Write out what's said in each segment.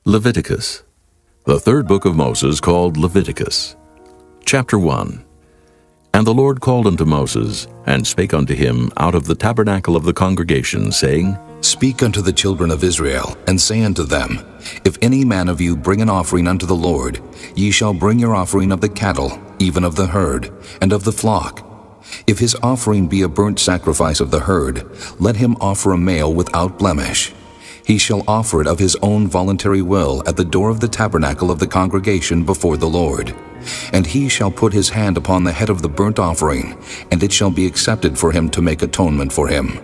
Leviticus, the third book of Moses, called Leviticus. Chapter 1. And the Lord called unto Moses, and spake unto him out of the tabernacle of the congregation, saying, Speak unto the children of Israel, and say unto them, If any man of you bring an offering unto the Lord, ye shall bring your offering of the cattle, even of the herd, and of the flock. If his offering be a burnt sacrifice of the herd, let him offer a male without blemish. He shall offer it of his own voluntary will at the door of the tabernacle of the congregation before the Lord. And he shall put his hand upon the head of the burnt offering, and it shall be accepted for him to make atonement for him.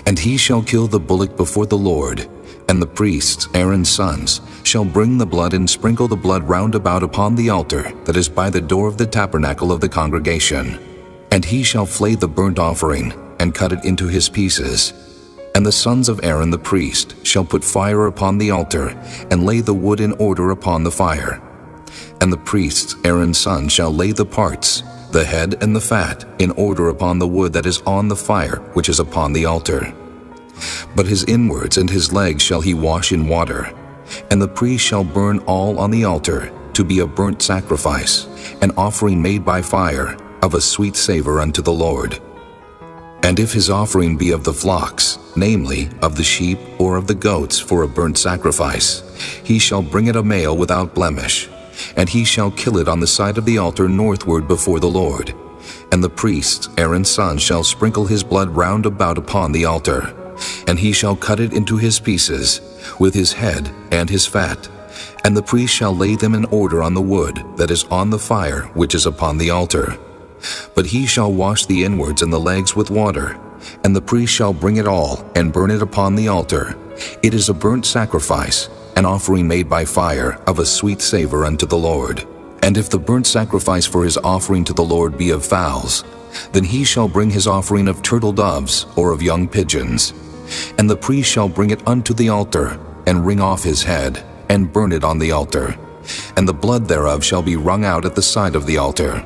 And he shall kill the bullock before the Lord, and the priests, Aaron's sons, shall bring the blood and sprinkle the blood round about upon the altar that is by the door of the tabernacle of the congregation. And he shall flay the burnt offering, and cut it into his pieces. And the sons of Aaron the priest shall put fire upon the altar, and lay the wood in order upon the fire. And the priests, Aaron's sons, shall lay the parts, the head and the fat, in order upon the wood that is on the fire which is upon the altar. But his inwards and his legs shall he wash in water. And the priest shall burn all on the altar, to be a burnt sacrifice, an offering made by fire, of a sweet savor unto the Lord. And if his offering be of the flocks, namely, of the sheep or of the goats for a burnt sacrifice, he shall bring it a male without blemish, and he shall kill it on the side of the altar northward before the Lord. And the priests, Aaron's sons, shall sprinkle his blood round about upon the altar, and he shall cut it into his pieces, with his head and his fat. And the priest shall lay them in order on the wood that is on the fire which is upon the altar. But he shall wash the inwards and the legs with water, and the priest shall bring it all, and burn it upon the altar. It is a burnt sacrifice, an offering made by fire, of a sweet savor unto the Lord. And if the burnt sacrifice for his offering to the Lord be of fowls, then he shall bring his offering of turtle doves, or of young pigeons. And the priest shall bring it unto the altar, and wring off his head, and burn it on the altar. And the blood thereof shall be wrung out at the side of the altar.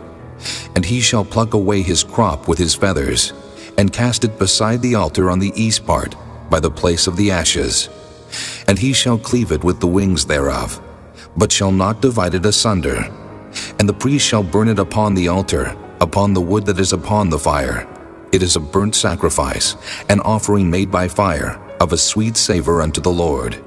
And he shall pluck away his crop with his feathers, and cast it beside the altar on the east part, by the place of the ashes. And he shall cleave it with the wings thereof, but shall not divide it asunder. And the priest shall burn it upon the altar, upon the wood that is upon the fire. It is a burnt sacrifice, an offering made by fire, of a sweet savor unto the Lord.